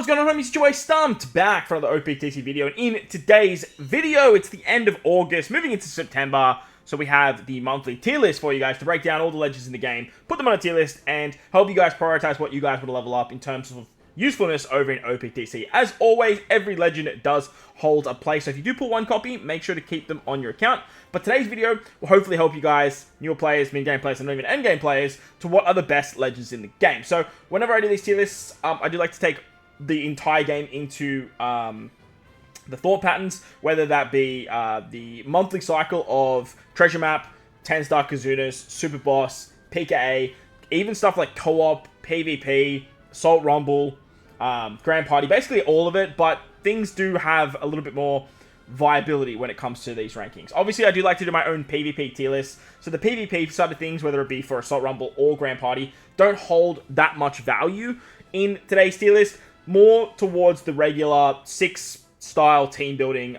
what's going on, homies? It's your boy Stumped, back for another OPTC video, and in today's video, it's the end of August, moving into September, so we have the monthly tier list for you guys to break down all the legends in the game, put them on a tier list, and help you guys prioritize what you guys want to level up in terms of usefulness over in OPTC. As always, every legend does hold a place, so if you do pull one copy, make sure to keep them on your account. But today's video will hopefully help you guys, newer players, mid-game players, and even end-game players, to what are the best legends in the game. So whenever I do these tier lists, I do like to take the entire game into the thought patterns, whether that be the monthly cycle of Treasure Map, 10-star Kazunas, Super Boss, PKA, even stuff like Co-op, PvP, Assault Rumble, Grand Party, basically all of it, but things do have a little bit more viability when it comes to these rankings. Obviously, I do like to do my own PvP tier list, so the PvP side of things, whether it be for Assault Rumble or Grand Party, don't hold that much value in today's tier list, more towards the regular 6-style team building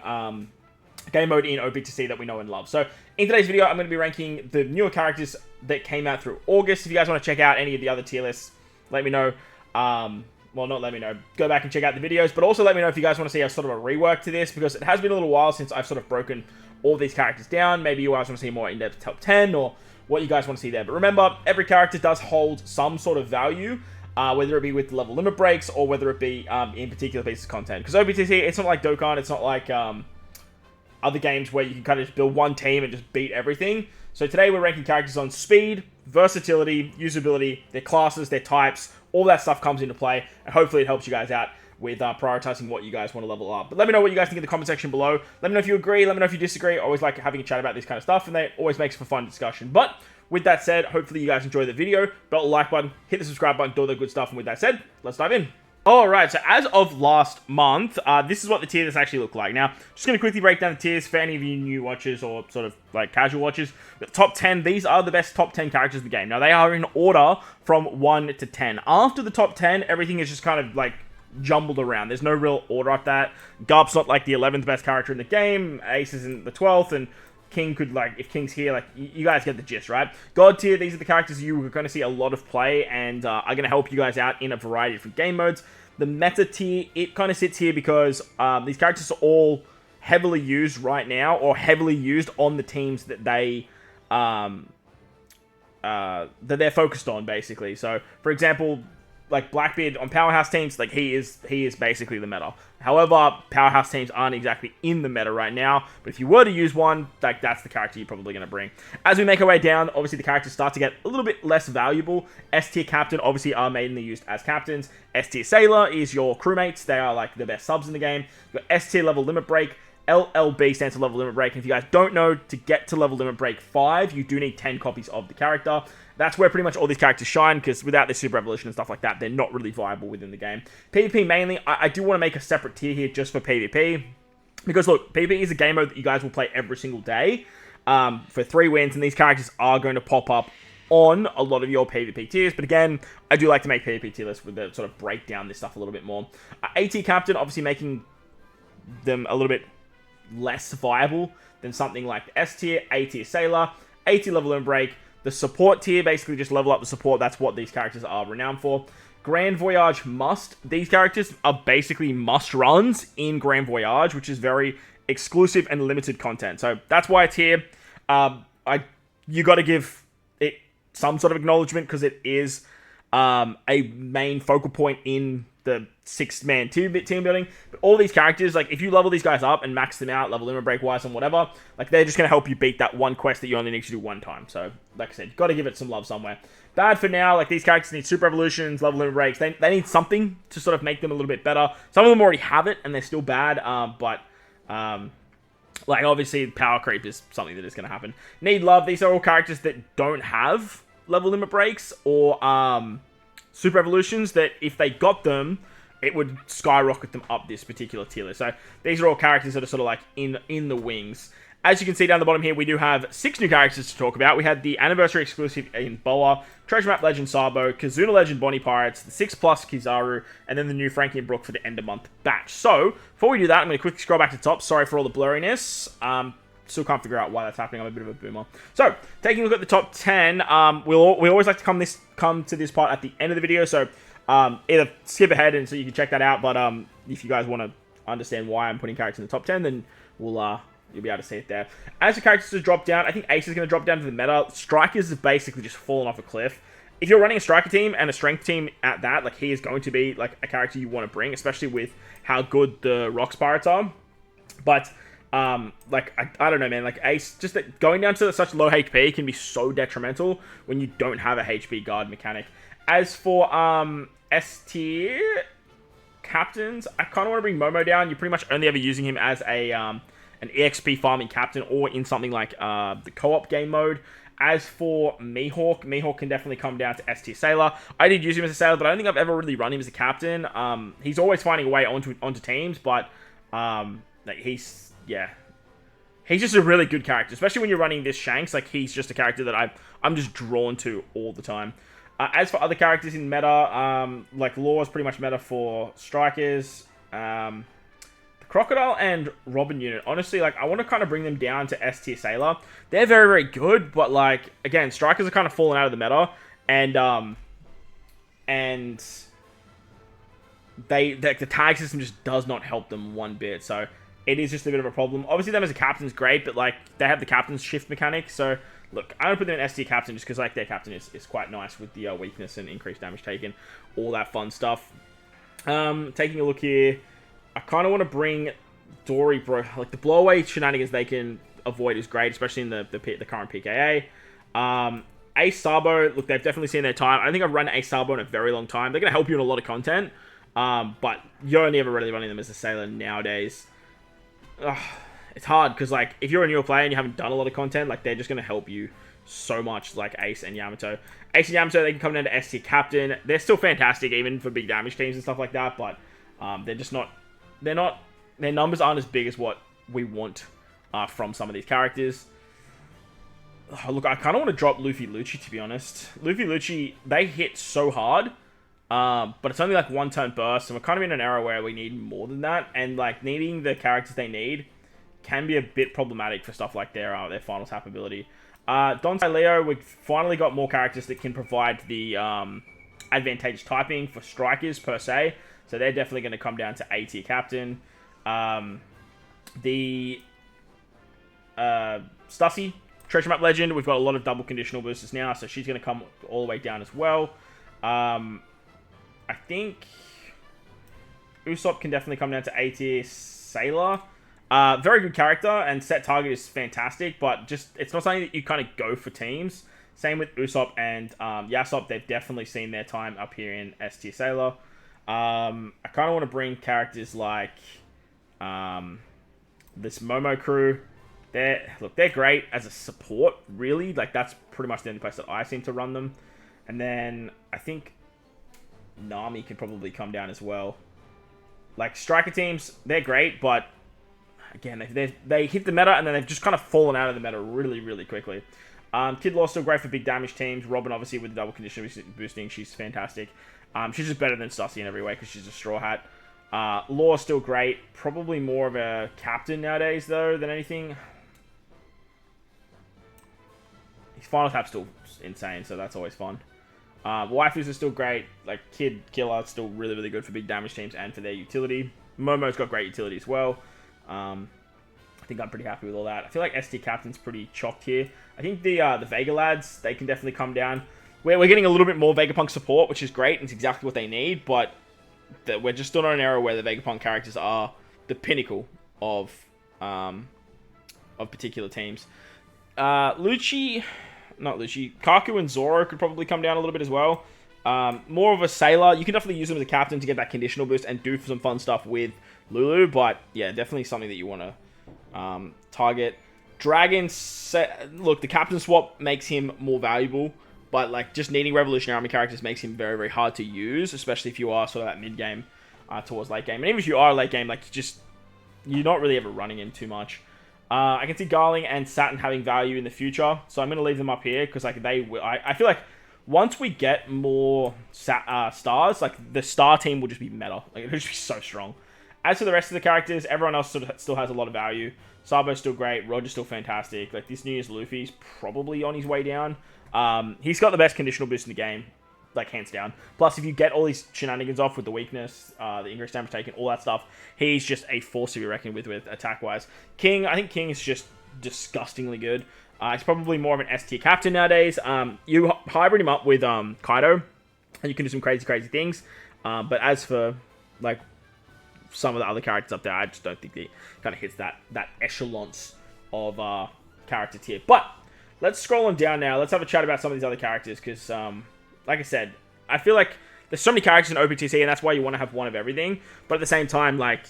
game mode in OPTC that we know and love. So in today's video, I'm going to be ranking the newer characters that came out through August. If you guys want to check out any of the other tier lists, let me know. Well, not let me know. Go back and check out the videos, but also let me know if you guys want to see a sort of a rework to this, because it has been a little while since I've sort of broken all these characters down. Maybe you guys want to see more in-depth top 10 or what you guys want to see there. But remember, every character does hold some sort of value, whether it be with level limit breaks or whether it be in particular pieces of content. Because OPTC, it's not like Dokkan, it's not like other games where you can kind of just build one team and just beat everything. So today we're ranking characters on speed, versatility, usability, their classes, their types, all that stuff comes into play, and hopefully it helps you guys out with prioritizing what you guys want to level up. But let me know what you guys think in the comment section below. Let me know if you agree, let me know if you disagree. I always like having a chat about this kind of stuff, and that always makes for fun discussion. But with that said, hopefully you guys enjoy the video. Belt the like button, hit the subscribe button, do all the good stuff, and with that said, let's dive in. Alright, so as of last month, this is what the tier lists actually look like. Now, just going to quickly break down the tiers for any of you new watchers or sort of like casual watchers. The top 10, these are the best top 10 characters in the game. Now, they are in order from 1 to 10. After the top 10, everything is just kind of like jumbled around. There's no real order of that. Garp's not like the 11th best character in the game. Ace isn't the 12th, and King could, like, if King's here, like, you guys get the gist, right? God tier, these are the characters you are going to see a lot of play and are going to help you guys out in a variety of different game modes. The meta tier, it kind of sits here because these characters are all heavily used right now, or heavily used on the teams that they're focused on, basically. So, for example, like Blackbeard on Powerhouse teams, like he is basically the meta. However, Powerhouse teams aren't exactly in the meta right now, but if you were to use one, like that's the character you're probably going to bring. As we make our way down, obviously the characters start to get a little bit less valuable. S tier captain obviously are mainly used as captains. S tier sailor is your crewmates. They are like the best subs in the game. You've got S tier level limit break. LLB stands for level limit break. And if you guys don't know, to get to level limit break 5, you do need 10 copies of the character. That's where pretty much all these characters shine, because without the Super Evolution and stuff like that, they're not really viable within the game. PvP mainly, I do want to make a separate tier here just for PvP. Because look, PvP is a game mode that you guys will play every single day for 3 wins, and these characters are going to pop up on a lot of your PvP tiers. But again, I do like to make PvP tier lists with the sort of break down this stuff a little bit more. A tier captain, obviously making them a little bit less viable than something like S tier, A tier sailor, A tier level limit break. The support tier, basically just level up the support. That's what these characters are renowned for. Grand Voyage must. These characters are basically must runs in Grand Voyage, which is very exclusive and limited content. So that's why it's here. You got to give it some sort of acknowledgement, because it is a main focal point in the 6-man team building. But all these characters, like, if you level these guys up and max them out, level limit break wise and whatever, like, they're just going to help you beat that one quest that you only need to do one time. So, like I said, you've got to give it some love somewhere. Bad for now, like, these characters need super evolutions, level limit breaks. They need something to sort of make them a little bit better. Some of them already have it, and they're still bad, like, obviously, power creep is something that is going to happen. Need love. These are all characters that don't have level limit breaks or super evolutions, that if they got them, it would skyrocket them up this particular tier list. So these are all characters that are sort of like in the wings. As you can see down the bottom here, we do have 6 new characters to talk about. We had the anniversary exclusive in Boa, Treasure Map Legend Sabo, Kazuna Legend Bonnie Pirates, the 6+ Kizaru, and then the new Frankie and Brooke for the end of month batch. So before we do that, I'm going to quickly scroll back to the top. Sorry for all the blurriness. Still can't figure out why that's happening. I'm a bit of a boomer. So, taking a look at the top 10, we always like to come to this part at the end of the video. So, either skip ahead and so you can check that out. But if you guys want to understand why I'm putting characters in the top 10, then you'll be able to see it there. As the characters to drop down, I think Ace is going to drop down to the meta. Strikers have basically just fallen off a cliff. If you're running a striker team and a strength team at that, like, he is going to be like a character you want to bring, especially with how good the Rocks Pirates are. But like, I don't know, man. Like, Ace, just that going down to such low HP can be so detrimental when you don't have a HP guard mechanic. As for S tier captains, I kind of want to bring Momo down. You're pretty much only ever using him as a an EXP farming captain or in something like the co-op game mode. As for Mihawk can definitely come down to S tier sailor. I did use him as a sailor, but I don't think I've ever really run him as a captain. He's always finding a way onto teams, but like, he's just a really good character, especially when you're running this Shanks. Like, he's just a character that I'm just drawn to all the time. As for other characters in meta, like, Law is pretty much meta for strikers. The Crocodile and Robin unit, honestly, like, I want to kind of bring them down to S tier sailor. They're very, very good, but, like, again, strikers are kind of falling out of the meta, and the tag system just does not help them one bit, so it is just a bit of a problem. Obviously, them as a captain's great, but, like, they have the captain's shift mechanic, so look, I'm going to put them in S tier captain just because, like, their captain is quite nice with the weakness and increased damage taken, all that fun stuff. Taking a look here, I kind of want to bring Dory, bro. Like, the blow-away shenanigans they can avoid is great, especially in the current PKA. Ace Sabo, look, they've definitely seen their time. I don't think I've run Ace Sabo in a very long time. They're going to help you in a lot of content, but you're only ever really running them as a sailor nowadays. It's hard, because, like, if you're a newer player and you haven't done a lot of content, like, they're just going to help you so much, like Ace and Yamato. Ace and Yamato, they can come down to S tier captain. They're still fantastic, even for big damage teams and stuff like that, but they're just not... Their numbers aren't as big as what we want from some of these characters. Look, I kind of want to drop Luffy Lucci, to be honest. Luffy Lucci, they hit so hard, but it's only like one turn burst, and we're kind of in an era where we need more than that, and, like, needing the characters they need can be a bit problematic for stuff like their final tap ability. Dante Leo, we've finally got more characters that can provide the advantageous typing for strikers per se, so they're definitely going to come down to A tier captain. The Stussy, Treasure Map Legend, we've got a lot of double conditional boosters now, so she's going to come all the way down as well. I think Usopp can definitely come down to A tier sailor. Very good character, and set target is fantastic, but just it's not something that you kind of go for teams. Same with Usopp and Yasop. They've definitely seen their time up here in S tier sailor. I kind of want to bring characters like this Momo crew. They're great as a support, really. Like, that's pretty much the only place that I seem to run them. And then I think Nami can probably come down as well. Like, striker teams, they're great, but again, they hit the meta and then they've just kind of fallen out of the meta really, really quickly. Kid Law's still great for big damage teams. Robin, obviously, with the double condition boosting, she's fantastic. She's just better than Stussy in every way because she's a Straw Hat. Law's still great. Probably more of a captain nowadays, though, than anything. His final tap's still insane, so that's always fun. Waifus are still great. Like, Kid Killer's still really, really good for big damage teams and for their utility. Momo's got great utility as well. I think I'm pretty happy with all that. I feel like S tier captain's pretty chocked here. I think the Vega lads, they can definitely come down. We're getting a little bit more Vegapunk support, which is great, and it's exactly what they need, but we're just still in an era where the Vegapunk characters are the pinnacle of particular teams. Kaku and Zoro could probably come down a little bit as well. More of a sailor. You can definitely use them as a captain to get that conditional boost and do some fun stuff with Lulu, but yeah, definitely something that you want to target. Dragon, look, the captain swap makes him more valuable, but, like, just needing Revolutionary Army characters makes him very, very hard to use, especially if you are sort of that mid-game towards late game. And even if you are late game, like, you're not really ever running him too much. I can see Garling and Saturn having value in the future, so I'm going to leave them up here, because, like, they will. I feel like once we get more stars, like, the star team will just be meta. Like, it'll just be so strong. As for the rest of the characters, everyone else sort of still has a lot of value. Sabo's still great. Roger's still fantastic. Like, this New Year's Luffy's probably on his way down. He's got the best conditional boost in the game. like, hands down. Plus, if you get all these shenanigans off with the weakness, the increased damage taken, all that stuff, he's just a force to be reckoned with attack-wise. King, I think King is just disgustingly good. He's probably more of an S tier captain nowadays. You hybrid him up with Kaido, and you can do some crazy, crazy things. But as for, like, some of the other characters up there, I just don't think he kind of hits that echelons of character tier. But let's scroll on down now. Let's have a chat about some of these other characters, because, like I said, I feel like there's so many characters in OPTC, and that's why you want to have one of everything. But at the same time, like,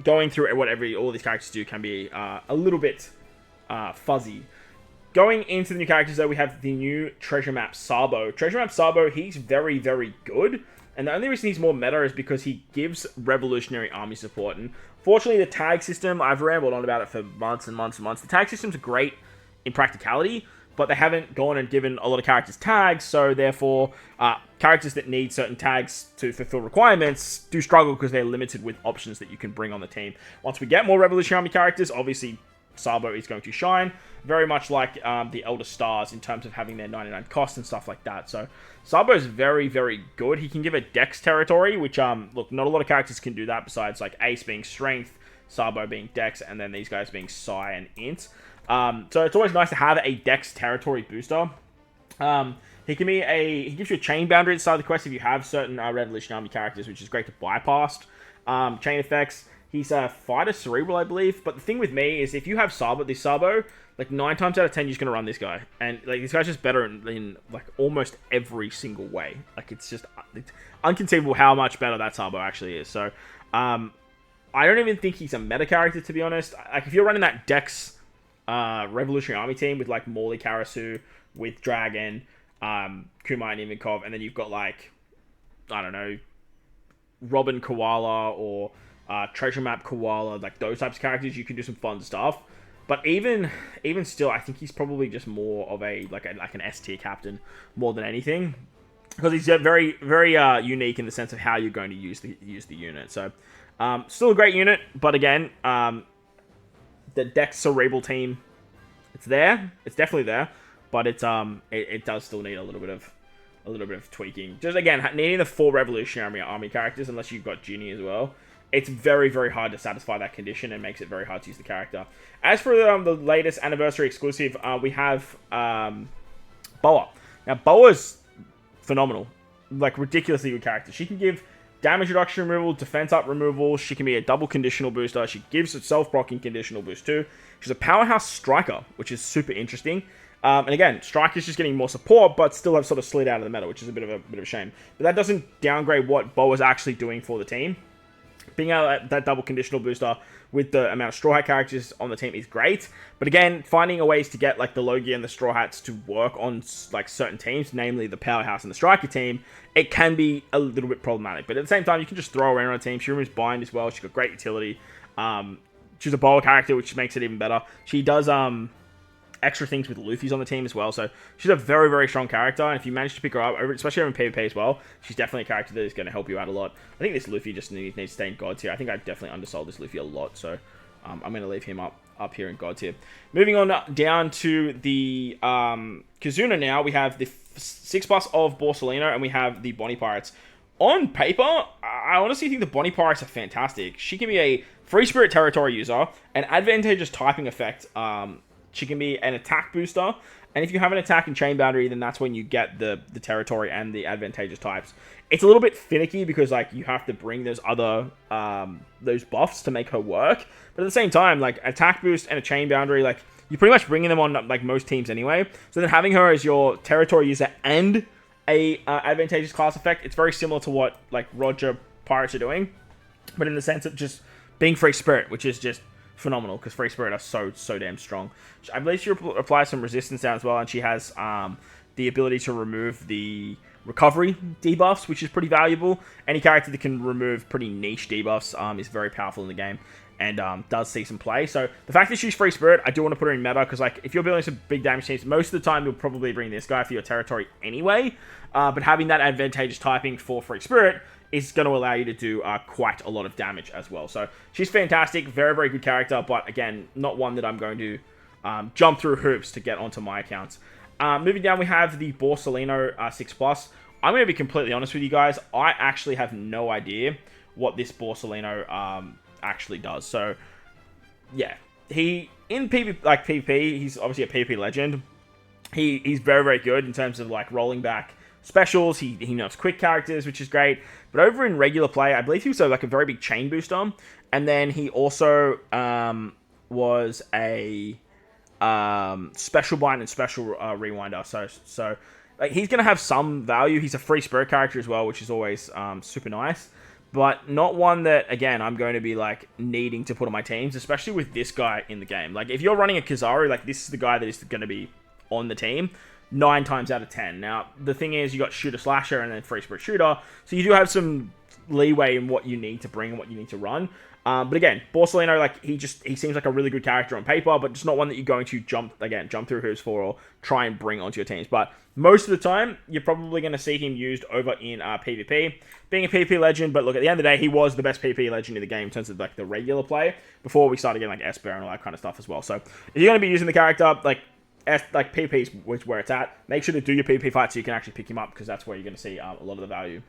going through what all these characters do can be a little bit fuzzy. Going into the new characters, though, we have the new Treasure Map Sabo. Treasure Map Sabo, he's very, very good. And the only reason he's more meta is because he gives revolutionary army support. And fortunately, the tag system, I've rambled on about it for months and months and months. The tag systems are great in practicality, but they haven't gone and given a lot of characters tags. So therefore, characters that need certain tags to fulfill requirements do struggle because they're limited with options that you can bring on the team. Once we get more revolutionary army characters, obviously Sabo is going to shine, very much like the Elder Stars in terms of having their 99 cost and stuff like that. So Sabo is very, very good. He can give a Dex territory, which, look, not a lot of characters can do that besides, like, Ace being Strength, Sabo being Dex, and then these guys being Psi and Int. So it's always nice to have a Dex territory booster. He gives you a chain boundary at the start of the quest if you have certain Revolution Army characters, which is great to bypass. Chain effects. He's a fighter cerebral, I believe. But the thing with me is if you have this Sabo, like 9 times out of 10, you're just going to run this guy. And like this guy's just better in like almost every single way. Like it's unconceivable how much better that Sabo actually is. So I don't even think he's a meta character, to be honest. Like if you're running that Dex Revolutionary Army team with like Morley Karasu, with Dragon, Kumai and Ivankov, and then you've got like, I don't know, Robin Koala or Treasure Map Koala, like those types of characters, you can do some fun stuff. But even still, I think he's probably just more of an S tier captain more than anything, because he's very, very unique in the sense of how you're going to use the unit. So still a great unit, but again, the Dex Cerebral team, it's definitely there, but it does still need a little bit of tweaking. Just again, needing the 4 Revolutionary Army characters, unless you've got Ginny as well, it's very, very hard to satisfy that condition and makes it very hard to use the character. As for the latest anniversary exclusive, we have Boa. Now, Boa's phenomenal. Like, ridiculously good character. She can give damage reduction removal, defense up removal. She can be a double conditional booster. She gives herself proccing conditional boost too. She's a powerhouse striker, which is super interesting. And again, Striker's just getting more support, but still have sort of slid out of the meta, which is a bit of a shame. But that doesn't downgrade what Boa's actually doing for the team. Being able that double conditional booster with the amount of Straw Hat characters on the team is great. But again, finding a ways to get like the Logie and the Straw Hats to work on like certain teams, namely the Powerhouse and the Striker team, it can be a little bit problematic. But at the same time, you can just throw her around on a team. She removes bind as well. She's got great utility. She's a Boa character, which makes it even better. She does extra things with Luffy's on the team as well, so she's a very, very strong character, and if you manage to pick her up, especially over in PvP as well, she's definitely a character that is going to help you out a lot. I think this Luffy just needs to stay in God tier. I think I've definitely undersold this Luffy a lot, so I'm going to leave him up here in God tier. Moving on down to the Kizuna now, we have the 6+ of Borsalino, and we have the Bonnie Pirates. On paper, I honestly think the Bonnie Pirates are fantastic. She can be a free spirit territory user, an advantageous typing effect. She can be an attack booster, and if you have an attack and chain boundary, then that's when you get the territory and the advantageous types. It's a little bit finicky because like you have to bring those other those buffs to make her work, but at the same time, like attack boost and a chain boundary, like you're pretty much bringing them on like most teams anyway. So then having her as your territory user and a advantageous class effect, it's very similar to what like Roger Pirates are doing, but in the sense of just being free spirit, which is just phenomenal because free spirit are so damn strong. I believe she applies some resistance down as well, and she has the ability to remove the recovery debuffs, which is pretty valuable. Any character that can remove pretty niche debuffs is very powerful in the game, and does see some play. So the fact that she's free spirit, I do want to put her in meta, because like if you're building some big damage teams, most of the time you'll probably bring this guy for your territory anyway, but having that advantageous typing for free spirit is going to allow you to do quite a lot of damage as well. So she's fantastic, very, very good character, but again, not one that I'm going to jump through hoops to get onto my accounts. Moving down, we have the Borsalino 6+. I'm going to be completely honest with you guys. I actually have no idea what this Borsalino actually does. So, yeah. He, in PvP, he's obviously a PvP legend. He's very, very good in terms of, like, rolling back specials. He knows quick characters, which is great. But over in regular play, I believe he was like a very big chain booster. And then he also was a special bind and special rewinder. So like, he's going to have some value. He's a free spirit character as well, which is always super nice. But not one that, again, I'm going to be, like, needing to put on my teams, especially with this guy in the game. Like, if you're running a Kizaru, like, this is the guy that is going to be on the team 9 times out of 10. Now, the thing is, you got Shooter Slasher and then Free Spirit Shooter, so you do have some leeway in what you need to bring and what you need to run. But again, Borsalino, like, he seems like a really good character on paper, but just not one that you're going to jump through hoops for or try and bring onto your teams. But most of the time, you're probably going to see him used over in PvP. Being a PvP legend, but look, at the end of the day, he was the best PvP legend in the game in terms of, like, the regular play before we started getting, like, Esper and all that kind of stuff as well. So, if you're going to be using the character, like PvP is where it's at. Make sure to do your PvP fight so you can actually pick him up, because that's where you're going to see a lot of the value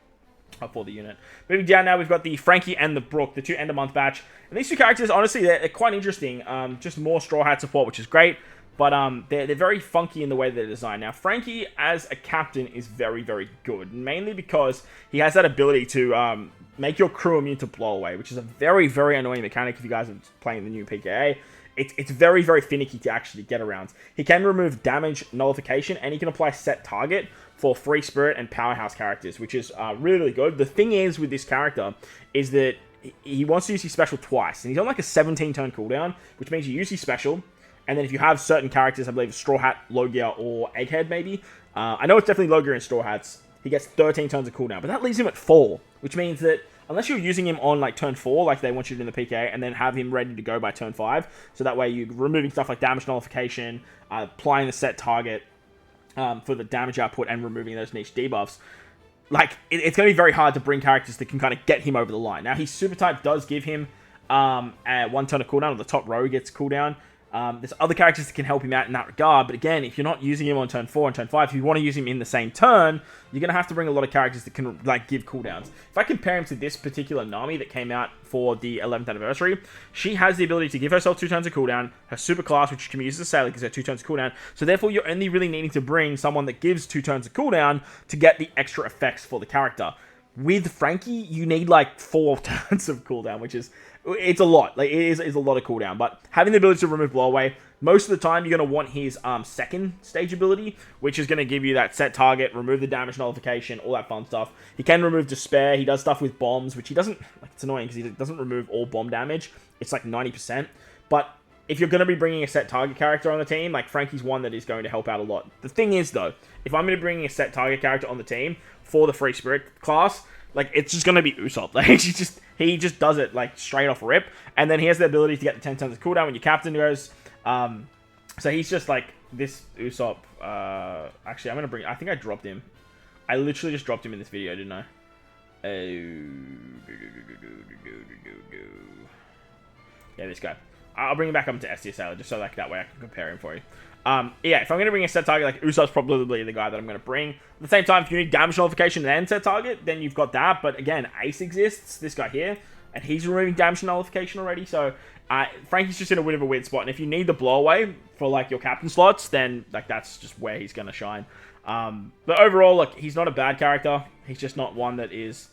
for the unit. Moving down now, we've got the Frankie and the Brook, the 2 end of month batch. And these two characters, honestly, they're quite interesting. Just more Straw Hat support, which is great. But they're very funky in the way they're designed. Now, Frankie, as a captain, is very, very good. Mainly because he has that ability to make your crew immune to blow away, which is a very, very annoying mechanic if you guys are playing the new PKA. It's very, very finicky to actually get around. He can remove damage nullification, and he can apply set target for free spirit and powerhouse characters, which is really, really good. The thing is with this character is that he wants to use his special twice, and he's on like a 17-turn cooldown, which means you use his special, and then if you have certain characters, I believe Straw Hat, Logia, or Egghead maybe, I know it's definitely Logia and Straw Hats, he gets 13 turns of cooldown, but that leaves him at 4, which means that unless you're using him on, like, turn 4, like they want you to do in the PK, and then have him ready to go by turn 5, so that way you're removing stuff like damage nullification, applying the set target for the damage output, and removing those niche debuffs, like, it's going to be very hard to bring characters that can kind of get him over the line. Now, his super type does give him 1 turn of cooldown, or the top row gets cooldown. There's other characters that can help him out in that regard, but again, if you're not using him on turn 4 and turn 5, if you want to use him in the same turn, you're going to have to bring a lot of characters that can, like, give cooldowns. If I compare him to this particular Nami that came out for the 11th anniversary, she has the ability to give herself 2 turns of cooldown, her super class, which can be used as a sailor, gives her 2 turns of cooldown, so therefore you're only really needing to bring someone that gives 2 turns of cooldown to get the extra effects for the character. With Frankie, you need, like, 4 turns of cooldown, which is... it's a lot. Like, it is a lot of cooldown. But having the ability to remove blow away, most of the time you're going to want his second stage ability, which is going to give you that set target, remove the damage nullification, all that fun stuff. He can remove despair. He does stuff with bombs, which he doesn't... like, it's annoying because he doesn't remove all bomb damage. It's like 90%. But if you're going to be bringing a set target character on the team, like, Frankie's one that is going to help out a lot. The thing is, though, if I'm going to be bringing a set target character on the team for the free spirit class, like, it's just going to be Usopp. Like, he just does it, like, straight off rip. And then he has the ability to get the 10 turns of cooldown when your captain goes. So he's just, like, this Usopp. Actually, I'm going to bring... I think I dropped him. I literally just dropped him in this video, didn't I? Yeah, this guy. I'll bring him back up to STSL just so, like, that way I can compare him for you. Yeah, if I'm going to bring a set target, like, Usopp's probably the guy that I'm going to bring. At the same time, if you need damage nullification and set target, then you've got that. But again, Ace exists, this guy here, and he's removing damage nullification already. So, Frankie's just in a bit of a weird spot. And if you need the blow away for, like, your captain slots, then, like, that's just where he's going to shine. But overall, look, he's not a bad character. He's just not one that is,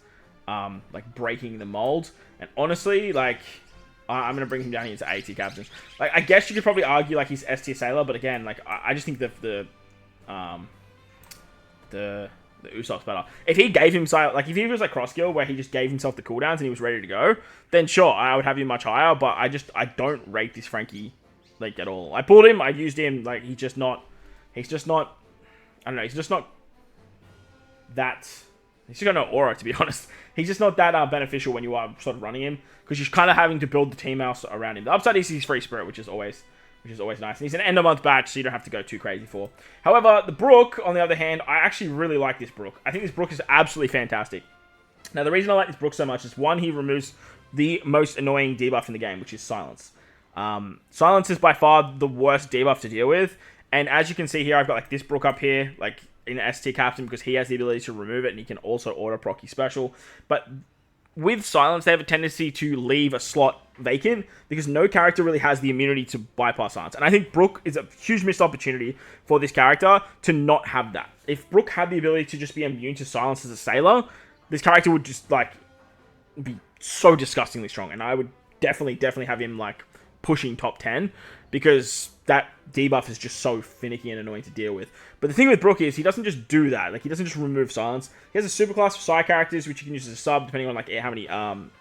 like, breaking the mold. And honestly, like... I'm going to bring him down here to AT captain. Like, I guess you could probably argue, like, he's S tier sailor, but again, like, I just think that the Usopp's better. If he gave himself, like, if he was like cross skill where he just gave himself the cooldowns and he was ready to go, then sure, I would have him much higher, but I don't rate this Frankie, like, at all. I pulled him, I used him, like, he's just not, I don't know, he's just not that... he's just got no aura, to be honest. He's just not that beneficial when you are sort of running him, because you're kind of having to build the team house around him. The upside is he's free spirit, which is always nice. And he's an end of month batch, so you don't have to go too crazy for. However, the Brook, on the other hand, I actually really like this Brook. I think this Brook is absolutely fantastic. Now, the reason I like this Brook so much is, one, he removes the most annoying debuff in the game, which is silence. Silence is by far the worst debuff to deal with. And as you can see here, I've got, like, this Brook up here. Like, in S tier captain because he has the ability to remove it and he can also auto proc his special. But with silence, they have a tendency to leave a slot vacant because no character really has the immunity to bypass silence. And I think Brook is a huge missed opportunity for this character to not have that. If Brook had the ability to just be immune to silence as a sailor, this character would just, like, be so disgustingly strong. And I would definitely have him, like, pushing top 10 because that debuff is just so finicky and annoying to deal with. But the thing with Brook is he doesn't just do that. Like, he doesn't just remove silence. He has a super class of side characters, which you can use as a sub, depending on, like, how many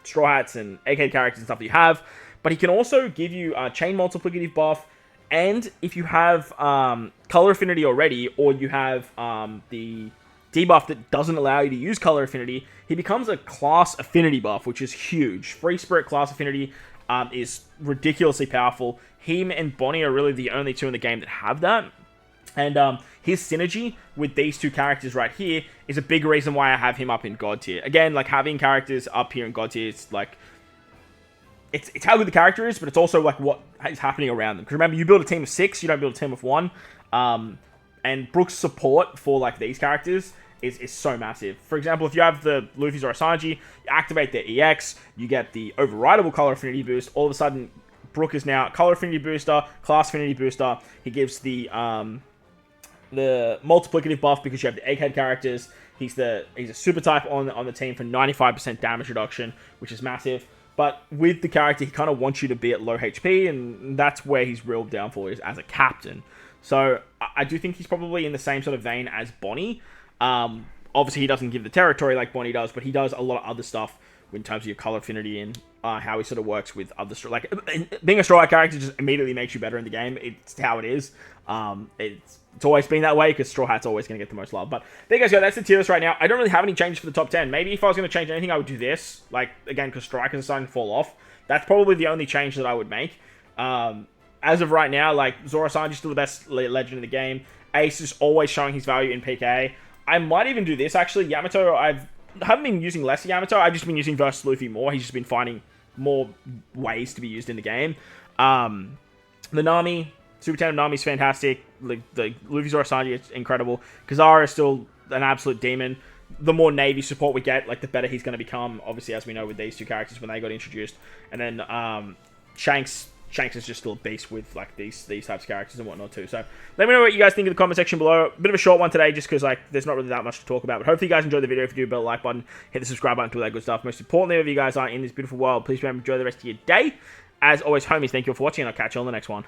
Straw Hats and AK characters and stuff that you have. But he can also give you a chain multiplicative buff. And if you have color affinity already, or you have the debuff that doesn't allow you to use color affinity, he becomes a class affinity buff, which is huge. Free Spirit class affinity is ridiculously powerful. Him and Bonnie are really the only two in the game that have that. And his synergy with these two characters right here is a big reason why I have him up in God tier. Again, like, having characters up here in God tier, it's like, it's how good the character is, but it's also like what is happening around them. Because remember, you build a team of 6, you don't build a team of 1. And Brook's support for, like, these characters is so massive. For example, if you have the Luffy's or Asanji, you activate their EX, you get the overrideable color affinity boost. All of a sudden, Brook is now color affinity booster, class affinity booster. He gives the multiplicative buff because you have the egghead characters. He's a super type on the team for 95% damage reduction, which is massive. But with the character, he kind of wants you to be at low HP, and that's where his real downfall is as a captain. So I do think he's probably in the same sort of vein as Bonnie. Obviously, he doesn't give the territory like Bonnie does, but he does a lot of other stuff in terms of your color affinity and how he sort of works with other... Like, being a Straw Hat character just immediately makes you better in the game. It's how it is. It's always been that way because Straw Hat's always going to get the most love. But there you guys go. That's the tier list right now. I don't really have any changes for the top 10. Maybe if I was going to change anything, I would do this. Like, again, because Strikers are starting to fall off. That's probably the only change that I would make. As of right now, like, Zoro Sanji's still the best legend in the game. Ace is always showing his value in PK. I might even do this, actually. Yamato, I haven't been using less Yamato. I've just been using versus Luffy more. He's just been finding more ways to be used in the game. The Nami, Super Tandem Nami's fantastic. The Luffy Zoro Sanji is incredible. Kazara is still an absolute demon. The more Navy support we get, like, the better he's going to become. Obviously, as we know with these two characters when they got introduced. And then Shanks is just still a beast with, like, these types of characters and whatnot too. So let me know what you guys think in the comment section below. A bit of a short one today just because, like, there's not really that much to talk about. But hopefully you guys enjoyed the video. If you do, hit the like button, hit the subscribe button, do all that good stuff. Most importantly, if you guys are in this beautiful world, please remember to enjoy the rest of your day. As always, homies, thank you all for watching, and I'll catch you on the next one.